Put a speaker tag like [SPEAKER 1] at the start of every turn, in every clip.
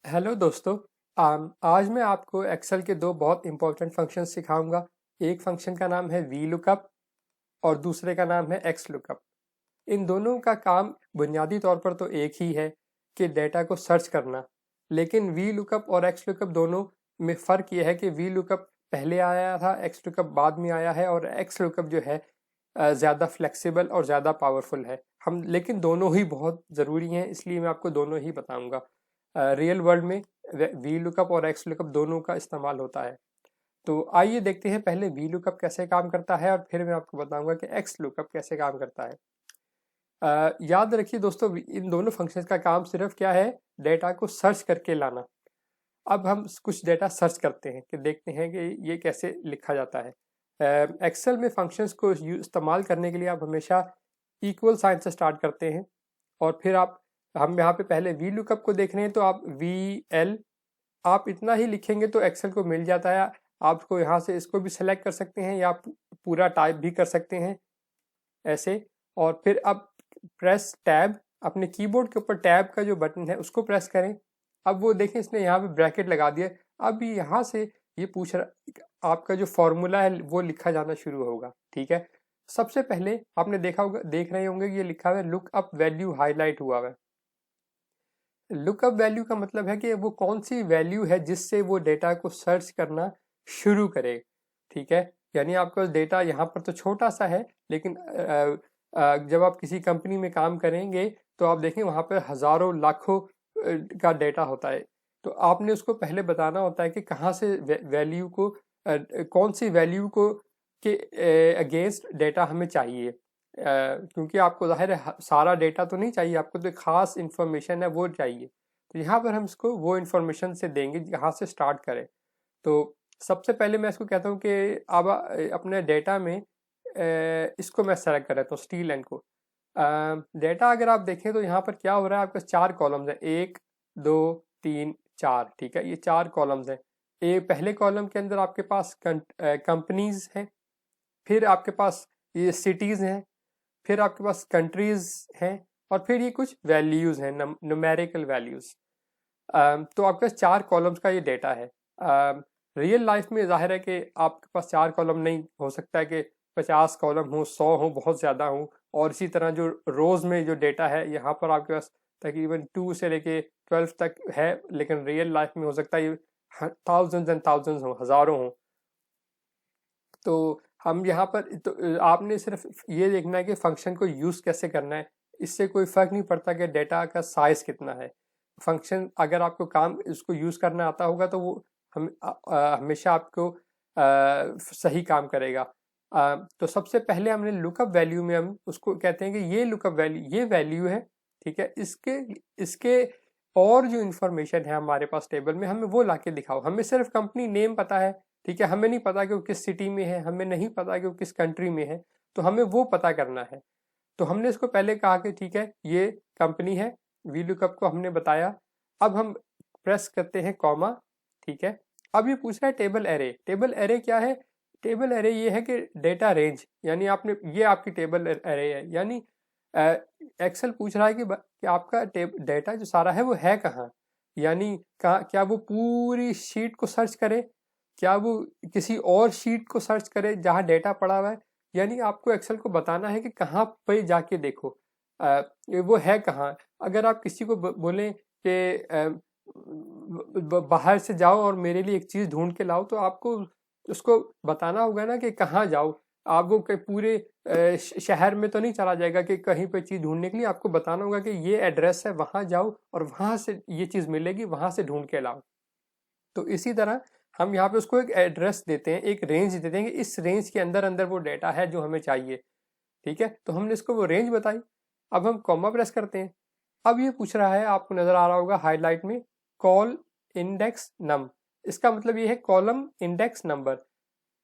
[SPEAKER 1] Hello दोस्तों। आज मैं आपको एक्सेल के दो बहुत इंपॉर्टेंट फंक्शन सिखाऊंगा। एक फंक्शन का नाम है वी लुकअप और दूसरे का नाम है एक्स लुकअप। इन दोनों का काम बुनियादी तौर पर तो एक ही है कि डेटा को सर्च करना। लेकिन वी लुकअप और एक्स लुकअप दोनों में फ़र्क यह है कि वी लुकअप पहले आया था, एक्स लुकअप बाद में आया है, और एक्स लुकअप जो है ज़्यादा फ्लेक्सिबल और ज़्यादा पावरफुल है। हम लेकिन दोनों ही बहुत ज़रूरी हैं, इसलिए मैं आपको दोनों ही बताऊंगा। रियल वर्ल्ड में वी लुकअप और एक्स लुकअप दोनों का इस्तेमाल होता है। तो आइए देखते हैं पहले वी लुकअप कैसे काम करता है और फिर मैं आपको बताऊंगा कि एक्स लुकअप कैसे काम करता है। याद रखिए दोस्तों, इन दोनों फंक्शंस का काम सिर्फ क्या है, डेटा को सर्च करके लाना। अब हम कुछ डेटा सर्च करते हैं कि देखते हैं कि ये कैसे लिखा जाता है। एक्सेल में फंक्शंस को इस्तेमाल करने के लिए आप हमेशा इक्वल साइन से स्टार्ट करते हैं और फिर हम यहाँ पे पहले वी लुकअप को देख रहे हैं तो आप वी एल आप इतना ही लिखेंगे तो एक्सेल को मिल जाता है। आपको यहाँ से इसको भी सेलेक्ट कर सकते हैं या पूरा टाइप भी कर सकते हैं ऐसे। और फिर अब प्रेस टैब, अपने कीबोर्ड के ऊपर टैब का जो बटन है उसको प्रेस करें। अब वो देखें इसने यहाँ पे ब्रैकेट लगा दिया। अब यहाँ से ये पूछ रहा, आपका जो फॉर्मूला है वो लिखा जाना शुरू होगा। ठीक है, सबसे पहले आपने देखा होगा, देख रहे होंगे कि ये लिखा हुआ है लुक अप वैल्यू, हाईलाइट हुआ है। लुकअप वैल्यू का मतलब है कि वो कौन सी वैल्यू है जिससे वो डेटा को सर्च करना शुरू करे। ठीक है, यानी आपका डेटा यहाँ पर तो छोटा सा है, लेकिन जब आप किसी कंपनी में काम करेंगे तो आप देखें वहाँ पर हजारों लाखों का डेटा होता है। तो आपने उसको पहले बताना होता है कि कहाँ से वैल्यू को कौन सी वैल्यू को के अगेंस्ट डेटा हमें चाहिए। क्योंकि आपको जाहिर है सारा डेटा तो नहीं चाहिए, आपको तो एक खास इंफॉर्मेशन है वो चाहिए। तो यहाँ पर हम इसको वो इंफॉर्मेशन से देंगे जहाँ से स्टार्ट करें। तो सबसे पहले मैं इसको कहता हूँ कि अब अपने डेटा में इसको मैं सेलेक्ट कर लेता हूँ, स्टील एंड को। डेटा अगर आप देखें तो यहाँ पर क्या हो रहा है, आपके चार कॉलम्स हैं, एक दो तीन चार। ठीक है, ये चार कॉलम्स हैं। पहले कॉलम के अंदर आपके पास कंपनीज हैं, फिर आपके पास ये सिटीज़ हैं, फिर आपके पास कंट्रीज हैं, और फिर ये कुछ वैल्यूज हैं, न्यूमेरिकल वैल्यूज। तो आपके पास चार कॉलम्स का ये डेटा है। रियल लाइफ में जाहिर है कि आपके पास चार कॉलम नहीं हो सकता है कि 50 कॉलम हो, 100 हो, बहुत ज़्यादा हो। और इसी तरह जो रोज़ में जो डेटा है यहाँ पर आपके पास तकरीबन 2 से लेके 12 तक है, लेकिन रियल लाइफ में हो सकता है ये थाउजेंड्स एंड थाउजेंड्स हो, हज़ारों हो। तो हम यहाँ पर तो आपने सिर्फ ये देखना है कि फंक्शन को यूज़ कैसे करना है। इससे कोई फ़र्क नहीं पड़ता कि डेटा का साइज़ कितना है। फंक्शन अगर आपको काम इसको यूज़ करना आता होगा तो वो हमेशा आपको सही काम करेगा। तो सबसे पहले हमने लुकअप वैल्यू में हम उसको कहते हैं कि ये लुकअप वैल्यू, ये वैल्यू है। ठीक है, इसके इसके और जो इंफॉर्मेशन है हमारे पास टेबल में, हमें वो लाके दिखाओ। हमें सिर्फ कंपनी नेम पता है, ठीक है, हमें नहीं पता कि वो किस सिटी में है, हमें नहीं पता कि वो किस कंट्री में है, तो हमें वो पता करना है। तो हमने इसको पहले कहा कि ठीक है ये कंपनी है, वी लुकअप को हमने बताया। अब हम प्रेस करते हैं कॉमा। ठीक है, अब ये पूछ रहा है टेबल एरे। टेबल एरे क्या है? टेबल एरे ये है कि डेटा रेंज, यानी आपने ये आपकी टेबल एरे है, यानी एक्सेल पूछ रहा है कि आपका डेटा जो सारा है वो है कहाँ। यानी कहाँ, क्या वो पूरी शीट को सर्च करे, क्या वो किसी और शीट को सर्च करे जहाँ डेटा पड़ा हुआ है। यानी आपको एक्सेल को बताना है कि कहाँ पे जाके देखो, वो है कहाँ। अगर आप किसी को बोलें कि बाहर से जाओ और मेरे लिए एक चीज़ ढूंढ के लाओ, तो आपको उसको बताना होगा ना कि कहाँ जाओ। आप वो पूरे शहर में तो नहीं चला जाएगा कि कहीं पे चीज़ ढूंढने के लिए, आपको बताना होगा कि ये एड्रेस है, वहाँ जाओ और वहाँ से ये चीज़ मिलेगी, वहाँ से ढूंढ के लाओ। तो इसी तरह हम यहाँ पे उसको एक एड्रेस देते हैं, एक रेंज देते हैं कि इस रेंज के अंदर अंदर वो डेटा है जो हमें चाहिए। ठीक है, तो हमने इसको वो रेंज बताई। अब हम कॉमा प्रेस करते हैं। अब ये पूछ रहा है, आपको नजर आ रहा होगा हाईलाइट में, कॉल इंडेक्स नम। इसका मतलब ये है कॉलम इंडेक्स नंबर।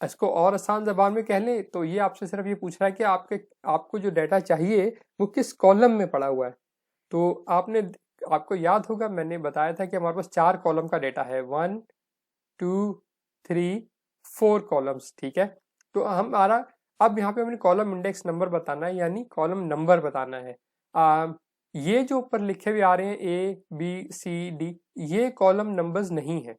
[SPEAKER 1] इसको और आसान जबान में कह लें तो ये आपसे सिर्फ ये पूछ रहा है कि आपको जो डाटा चाहिए वो किस कॉलम में पड़ा हुआ है। तो आपको याद होगा मैंने बताया था कि हमारे पास चार कॉलम का डेटा है, 1 2 3 4 कॉलम्स। ठीक है, तो हमारा अब यहाँ पे हमें कॉलम इंडेक्स नंबर बताना है, यानी कॉलम नंबर बताना है। ये जो ऊपर लिखे हुए आ रहे हैं A B C D, ये कॉलम नंबर्स नहीं है,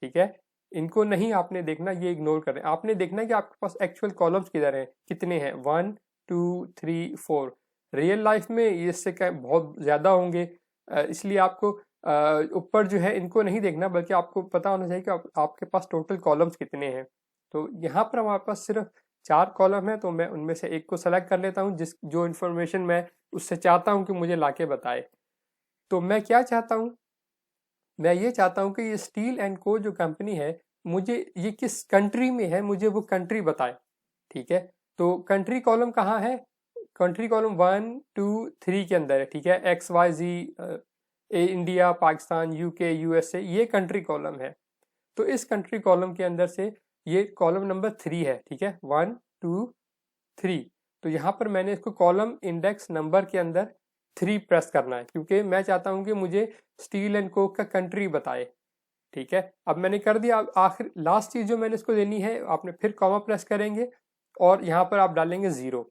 [SPEAKER 1] ठीक है। इनको नहीं आपने देखना, ये इग्नोर करें। आपने देखना है कि आपके पास एक्चुअल कॉलम्स किधर हैं, कितने हैं, 1 2 3 4। रियल लाइफ में इससे बहुत ज़्यादा होंगे, इसलिए आपको ऊपर जो है इनको नहीं देखना, बल्कि आपको पता होना चाहिए कि आपके पास टोटल कॉलम्स कितने हैं। तो यहाँ पर हमारे पास सिर्फ 4 कॉलम है, तो मैं उनमें से एक को सेलेक्ट कर लेता हूँ जो इन्फॉर्मेशन मैं उससे चाहता हूँ कि मुझे लाके बताए। तो मैं क्या चाहता हूँ, मैं ये चाहता हूँ कि ये स्टील एंड को जो कंपनी है, मुझे ये किस कंट्री में है, मुझे वो कंट्री बताए, ठीक है। तो कंट्री कॉलम कहाँ है, कंट्री कॉलम 1 2 3 के अंदर है, ठीक है। XYZ, India, Pakistan, UK, USA, ये कंट्री कॉलम है। तो इस कंट्री कॉलम के अंदर से ये कॉलम नंबर 3 है, ठीक है, 1 2 3। तो यहाँ पर मैंने इसको कॉलम इंडेक्स नंबर के अंदर 3 प्रेस करना है, क्योंकि मैं चाहता हूँ कि मुझे स्टील एंड कोक का कंट्री बताए, ठीक है। अब मैंने कर दिया। अब आखिर लास्ट चीज जो मैंने इसको देनी है, आपने फिर कॉमा प्रेस करेंगे और यहाँ पर आप डालेंगे 0।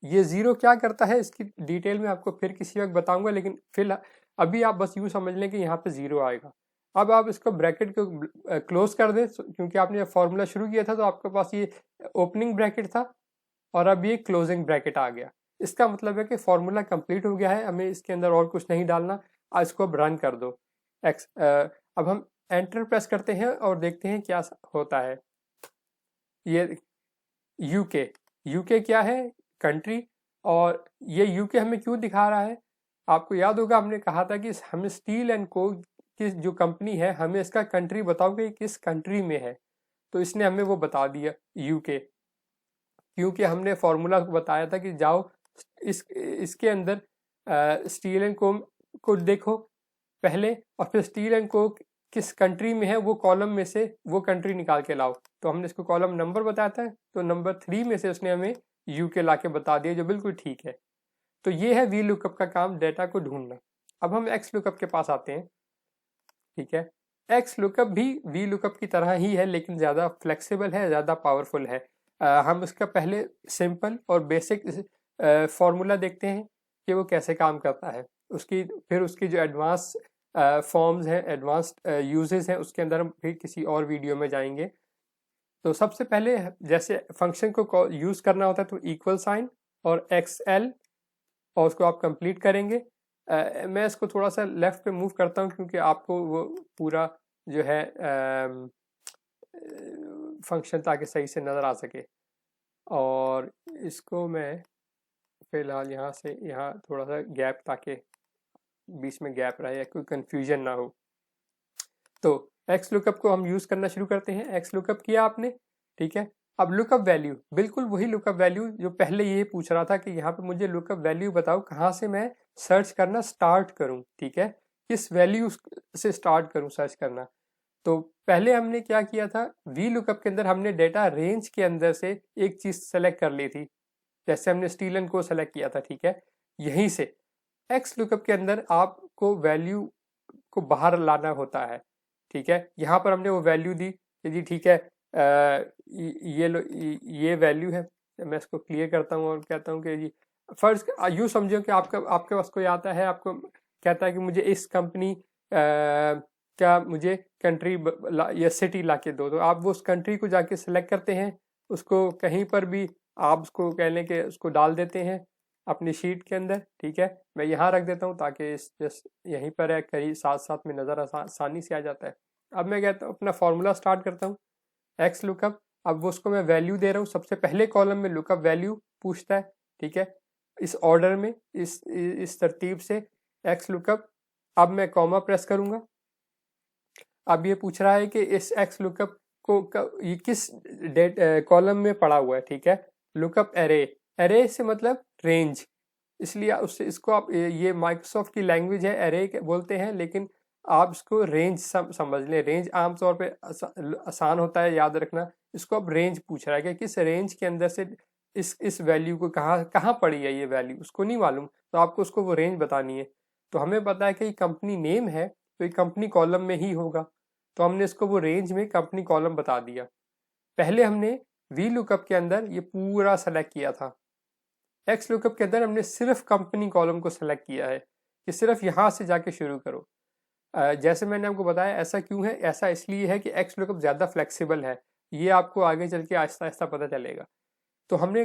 [SPEAKER 1] ये 0 क्या करता है, इसकी डिटेल में आपको फिर किसी वक्त बताऊंगा, लेकिन फिर अभी आप बस यूँ समझ लें कि यहाँ पे 0 आएगा। अब आप इसको ब्रैकेट को क्लोज कर दें, क्योंकि आपने फॉर्मूला शुरू किया था तो आपके पास ये ओपनिंग ब्रैकेट था और अब ये क्लोजिंग ब्रैकेट आ गया। इसका मतलब है कि फॉर्मूला कंप्लीट हो गया है, हमें इसके अंदर और कुछ नहीं डालना। आज इसको अब रन कर दो। अब हम एंटर प्रेस करते हैं और देखते हैं क्या होता है। ये यूके, यूके क्या है, कंट्री। और ये यूके हमें क्यों दिखा रहा है, आपको याद होगा हमने कहा था कि हमें स्टील एंड को की जो कंपनी है, हमें इसका कंट्री बताओ कि किस कंट्री में है। तो इसने हमें वो बता दिया यूके, क्योंकि हमने फॉर्मूला बताया था कि जाओ इसके अंदर स्टील एंड को देखो पहले, और फिर स्टील एंड को किस कंट्री में है वो कॉलम में से वो कंट्री निकाल के लाओ। तो हमने इसको कॉलम नंबर बताया था, तो नंबर 3 में से उसने हमें यूके ला के बता दिया, जो बिल्कुल ठीक है। तो ये है वी लुकअप का काम, डेटा को ढूंढना। अब हम एक्स लुकअप के पास आते हैं, ठीक है। एक्स लुकअप भी वी लुकअप की तरह ही है, लेकिन ज़्यादा फ्लेक्सिबल है, ज़्यादा पावरफुल है। हम उसका पहले सिंपल और बेसिक फॉर्मूला देखते हैं कि वो कैसे काम करता है। फिर उसकी जो एडवांस फॉर्म्स हैं, एडवांस्ड यूजेस हैं, उसके अंदर हम फिर किसी और वीडियो में जाएंगे। तो सबसे पहले जैसे फंक्शन को यूज़ करना होता है, तो इक्वल साइन और XL, और उसको आप कंप्लीट करेंगे। मैं इसको थोड़ा सा लेफ्ट पे मूव करता हूँ, क्योंकि आपको वो पूरा जो है फंक्शन ताकि सही से नज़र आ सके। और इसको मैं फिलहाल यहाँ से यहाँ थोड़ा सा गैप, ताकि बीच में गैप रहे या कोई कंफ्यूजन ना हो। तो एक्स लुकअप को हम यूज़ करना शुरू करते हैं। एक्स लुकअप किया आपने, ठीक है। अब लुकअप वैल्यू, बिल्कुल वही लुकअप वैल्यू जो पहले ये पूछ रहा था कि यहाँ पे मुझे लुकअप वैल्यू बताओ, कहाँ से मैं सर्च करना स्टार्ट करूँ, ठीक है, किस वैल्यू से स्टार्ट करूँ सर्च करना। तो पहले हमने क्या किया था, वी लुकअप के अंदर हमने डेटा रेंज के अंदर से एक चीज़ सेलेक्ट कर ली थी, जैसे हमने स्टील एंड को सेलेक्ट किया था, ठीक है। यहीं से एक्स लुकअप के अंदर आपको वैल्यू को बाहर लाना होता है, ठीक है। यहाँ पर हमने वो वैल्यू दी कि जी ठीक है, ये वैल्यू है। मैं इसको क्लियर करता हूँ और कहता हूँ कि जी फर्ज यूँ समझो कि आपके पास कोई आता है, आपको कहता है कि मुझे इस कंपनी क्या मुझे कंट्री या सिटी ला के दो। तो आप वो उस कंट्री को जाके सिलेक्ट करते हैं, उसको कहीं पर भी आप उसको कह लें कि उसको डाल देते हैं अपनी शीट के अंदर, ठीक है। मैं यहाँ रख देता हूँ ताकि यहीं पर है, कहीं साथ साथ में नज़र आसानी से आ जाता है। अब मैं कहता हूँ अपना फॉर्मूला स्टार्ट करता हूँ, एक्स लुकअप। अब वो उसको मैं वैल्यू दे रहा हूँ, सबसे पहले कॉलम में लुकअप वैल्यू पूछता है, ठीक है, इस ऑर्डर में, इस तरतीब से एक्स लुकअप। अब मैं कॉमा प्रेस करूँगा। अब ये पूछ रहा है कि इस एक्स लुकअप ये किस कॉलम में पड़ा हुआ है, ठीक है। लुकअप एरे, एरे से मतलब रेंज, इसलिए उससे इसको आप ये माइक्रोसॉफ्ट की लैंग्वेज है, एरे बोलते हैं, लेकिन आप इसको रेंज समझ लें। रेंज आमतौर पे आसान होता है याद रखना। इसको अब रेंज पूछ रहा है कि किस रेंज के अंदर से इस वैल्यू को कहाँ कहाँ पड़ी है ये वैल्यू, उसको नहीं मालूम, तो आपको उसको वो रेंज बतानी है। तो हमें पता है कि ये कंपनी नेम है, तो ये कंपनी कॉलम में ही होगा, तो हमने इसको वो रेंज में कंपनी कॉलम बता दिया। पहले हमने वी लुकअप के अंदर ये पूरा सेलेक्ट किया था, एक्स लुकअप के अंदर हमने सिर्फ कंपनी कॉलम को सेलेक्ट किया है। कि सिर्फ यहाँ से जाके शुरू करो। जैसे मैंने आपको बताया, ऐसा क्यों है? ऐसा इसलिए है कि एक्स लुकअप ज़्यादा फ्लेक्सिबल है, ये आपको आगे चल के आहिस्ता आहिस्ता पता चलेगा। तो हमने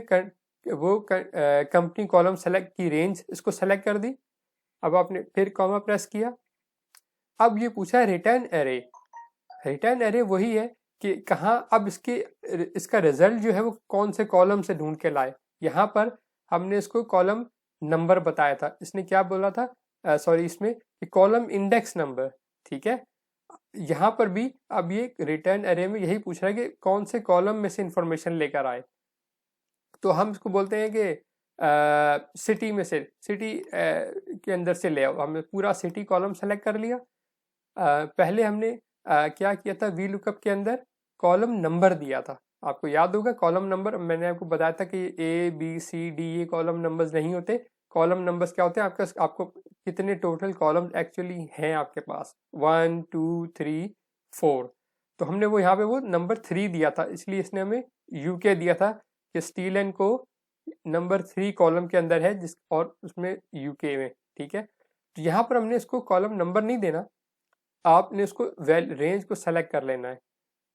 [SPEAKER 1] कंपनी कॉलम सेलेक्ट की, रेंज इसको सेलेक्ट कर दी। अब आपने फिर कॉमा प्रेस किया। अब ये पूछा है रिटर्न एरे। रिटर्न एरे वही है कि कहाँ, अब इसका रिजल्ट जो है वो कौन से कॉलम से ढूंढ के लाए। यहाँ पर हमने इसको कॉलम नंबर बताया था, इसने क्या बोला था, सॉरी, इसमें कॉलम इंडेक्स नंबर, ठीक है। यहाँ पर भी अब ये रिटर्न एरे में यही पूछ रहा है कि कौन से कॉलम में से इंफॉर्मेशन लेकर आए। तो हम इसको बोलते हैं कि सिटी में से, सिटी के अंदर से ले आओ। हमने पूरा सिटी कॉलम सेलेक्ट कर लिया। पहले हमने क्या किया था, वी लुकअप के अंदर कॉलम नंबर दिया था। आपको याद होगा कॉलम नंबर, मैंने आपको बताया था कि ए बी सी डी ये कॉलम नंबर्स नहीं होते। कॉलम नंबर्स क्या होते हैं, आपको कितने टोटल कॉलम एक्चुअली हैं आपके पास, 1 2 3 4। तो हमने वो यहाँ पे वो नंबर 3 दिया था, इसलिए इसने हमें यूके दिया था कि स्टील एंड को नंबर 3 कॉलम के अंदर है, जिस और उसमें यूके में, ठीक है। तो यहाँ पर हमने इसको कॉलम नंबर नहीं देना, आपने उसको रेंज को सेलेक्ट कर लेना है,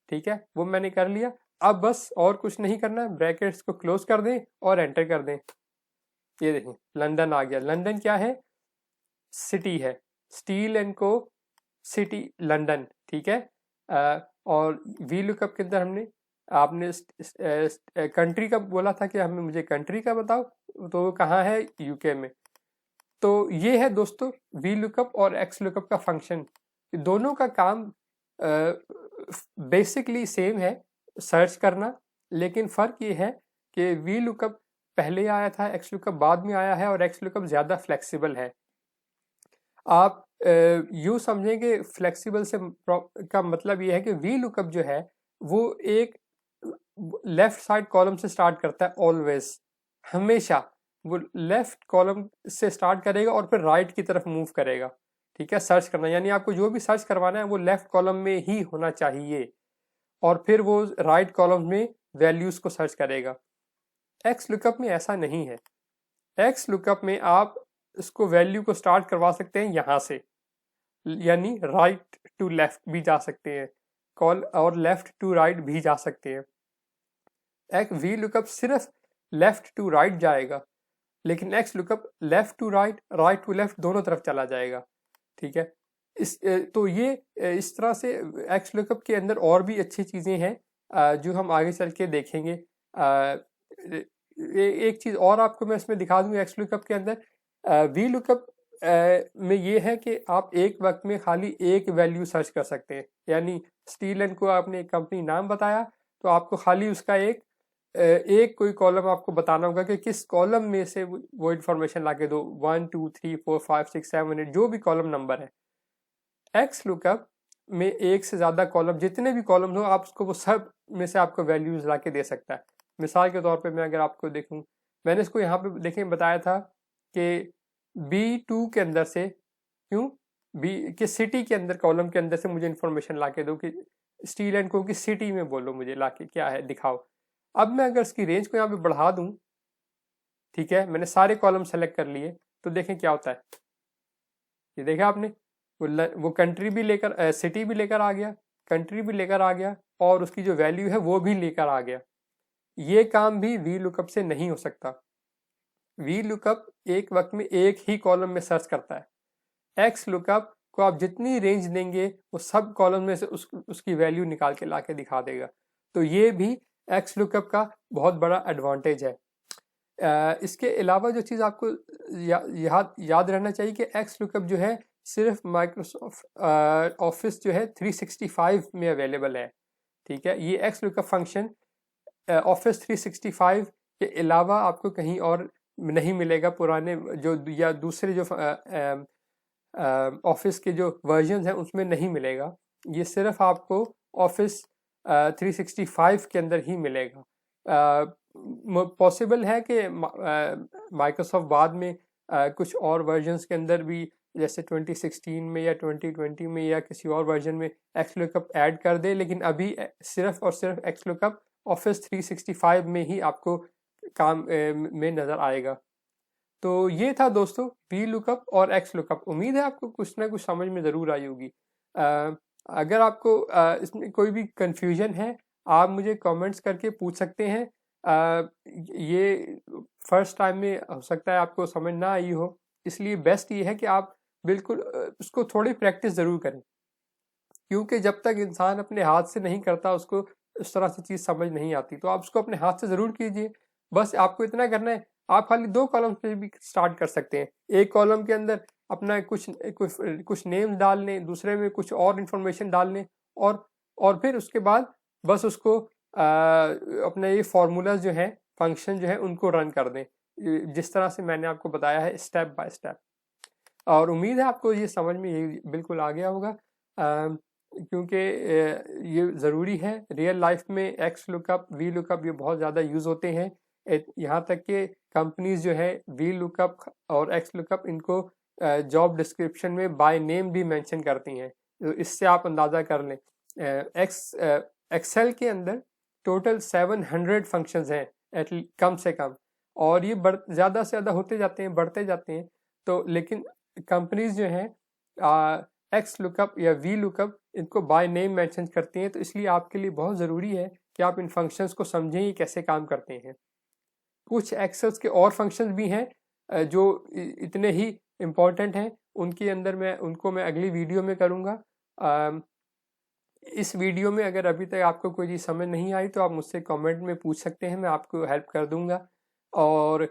[SPEAKER 1] ठीक है। वो मैंने कर लिया। अब बस और कुछ नहीं करना है, ब्रैकेट्स को क्लोज कर दें और एंटर कर दें। ये देखें लंदन आ गया। लंदन क्या है, सिटी है, स्टील एंड को सिटी लंदन, ठीक है। और वी लुकअप के अंदर हमने, आपने कंट्री का बोला था कि हमें मुझे कंट्री का बताओ, तो वो कहाँ है, यूके में। तो ये है दोस्तों वी लुकअप और एक्स लुकअप का फंक्शन। दोनों का काम बेसिकली सेम है, सर्च करना, लेकिन फ़र्क ये है कि वी लुकअप पहले आया था, एक्स लुकअप बाद में आया है, और एक्स लुकअप ज़्यादा फ्लेक्सिबल है। आप यूँ समझेंगे फ्लेक्सिबल से का मतलब ये है कि वी लुकअप जो है वो एक लेफ्ट साइड कॉलम से स्टार्ट करता है, ऑलवेज, हमेशा वो लेफ्ट कॉलम से स्टार्ट करेगा और फिर राइट की तरफ मूव करेगा, ठीक है। सर्च करना यानी आपको जो भी सर्च करवाना है वो लेफ्ट कॉलम में ही होना चाहिए, और फिर वो राइट कॉलम में वैल्यूज को सर्च करेगा। एक्स लुकअप में ऐसा नहीं है। एक्स लुकअप में आप इसको वैल्यू को स्टार्ट करवा सकते हैं यहाँ से, यानी राइट टू लेफ्ट भी जा सकते हैं, कॉल और लेफ्ट टू राइट भी जा सकते हैं। एक वी लुकअप सिर्फ लेफ्ट टू राइट जाएगा, लेकिन X lookup left to right, right to left दोनों तरफ चला जाएगा, ठीक है। तो ये इस तरह से एक्स लुकअप के अंदर और भी अच्छी चीज़ें हैं जो हम आगे चल के देखेंगे। एक चीज़ और आपको मैं इसमें दिखा दूंगा एक्स लुकअप के अंदर। वी लुकअप में ये है कि आप एक वक्त में खाली एक वैल्यू सर्च कर सकते हैं, यानी स्टील एंड को आपने एक कंपनी नाम बताया, तो आपको खाली उसका एक कोई कॉलम आपको बताना होगा कि किस कॉलम में से वो इन्फॉर्मेशन ला के दो, 1 2 3 4 5 6 7 8 जो भी कॉलम नंबर है। एक्स लुकअप में एक से ज़्यादा कॉलम, जितने भी कॉलम हो आप उसको वो सब में से आपको वैल्यूज ला के दे सकता है। मिसाल के तौर पे मैं अगर आपको देखूं, मैंने इसको यहाँ पे देखें बताया था कि B2 के अंदर से, क्यों बी कि सिटी के अंदर कॉलम के अंदर से मुझे इन्फॉर्मेशन ला के दो कि स्टील एंड को की सिटी में बोलो मुझे ला के क्या है दिखाओ। अब मैं अगर इसकी रेंज को यहाँ पे बढ़ा दूं, ठीक है, मैंने सारे कॉलम सेलेक्ट कर लिए, तो देखें क्या होता है। ये देखा आपने, वो कंट्री भी लेकर, सिटी भी लेकर आ गया, कंट्री भी लेकर आ गया, और उसकी जो वैल्यू है वो भी लेकर आ गया। ये काम भी वी लुकअप से नहीं हो सकता। वी लुकअप एक वक्त में एक ही कॉलम में सर्च करता है। एक्स लुकअप को आप जितनी रेंज देंगे वो सब कॉलम में से उसकी वैल्यू निकाल के ला के दिखा देगा। तो ये भी एक्स लुकअप का बहुत बड़ा एडवांटेज है। इसके अलावा जो चीज़ आपको याद रहना चाहिए कि एक्स लुकअप जो है सिर्फ माइक्रोसॉफ्ट ऑफिस जो है 365 में अवेलेबल है, ठीक है। ये एक्स लुकअप फंक्शन ऑफिस 365 के अलावा आपको कहीं और नहीं मिलेगा। पुराने जो या दूसरे जो ऑफिस के जो वर्जन हैं उसमें नहीं मिलेगा। ये सिर्फ आपको ऑफिस 365 के अंदर ही मिलेगा। पॉसिबल है कि माइक्रोसॉफ्ट बाद में कुछ और वर्जन्स के अंदर भी, जैसे 2016 में या 2020 में या किसी और वर्जन में एक्स लुकअप ऐड कर दे, लेकिन अभी सिर्फ और सिर्फ एक्स लुकअप ऑफिस 365 में ही आपको काम में नज़र आएगा। तो ये था दोस्तों वी लुकअप और एक्स लुकअप। उम्मीद है आपको कुछ ना कुछ समझ में ज़रूर आई होगी। अगर आपको इसमें कोई भी कंफ्यूजन है आप मुझे कमेंट्स करके पूछ सकते हैं। ये फर्स्ट टाइम में हो सकता है आपको समझ ना आई हो, इसलिए बेस्ट ये है कि आप बिल्कुल उसको थोड़ी प्रैक्टिस ज़रूर करें, क्योंकि जब तक इंसान अपने हाथ से नहीं करता उसको इस तरह से चीज़ समझ नहीं आती। तो आप उसको अपने हाथ से ज़रूर कीजिए। बस आपको इतना करना है, आप खाली 2 कॉलम से भी स्टार्ट कर सकते हैं। एक कॉलम के अंदर अपना कुछ नेम्स डाल लें, दूसरे में कुछ और इन्फॉर्मेशन डाल लें, और फिर उसके बाद बस उसको अपने ये फार्मूलाज जो हैं, फंक्शन जो है उनको रन कर दें, जिस तरह से मैंने आपको बताया है स्टेप बाय स्टेप। और उम्मीद है आपको ये समझ में ये बिल्कुल आ गया होगा, क्योंकि ये ज़रूरी है। रियल लाइफ में एक्स लुकअप वी लुकअप ये बहुत ज़्यादा यूज़ होते हैं। यहाँ तक कि कंपनीज जो है वी लुकअप और एक्स लुकअप इनको जॉब डिस्क्रिप्शन में बाय नेम भी मेंशन करती हैं। तो इससे आप अंदाज़ा कर लें। एक्सेल के अंदर टोटल 700 फंक्शंस हैं कम से कम, और ये ज़्यादा से ज़्यादा होते जाते हैं, बढ़ते जाते हैं। तो लेकिन कंपनीज जो हैं एक्स लुकअप या वी लुकअप इनको बाय नेम मेंशन करती हैं। तो इसलिए आपके लिए बहुत ज़रूरी है कि आप इन फंक्शंस को समझें ये कैसे काम करते हैं। कुछ एक्सेल्स के और फंक्शंस भी हैं जो इतने ही इम्पोर्टेंट हैं, उनको मैं अगली वीडियो में करूँगा। इस वीडियो में अगर अभी तक आपको कोई चीज़ समझ नहीं आई तो आप मुझसे कमेंट में पूछ सकते हैं, मैं आपको हेल्प कर दूंगा। और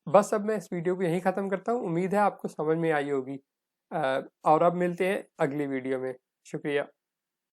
[SPEAKER 1] बस अब मैं इस वीडियो को यहीं ख़त्म करता हूँ। उम्मीद है आपको समझ में आई होगी, और अब मिलते हैं अगली वीडियो में। शुक्रिया।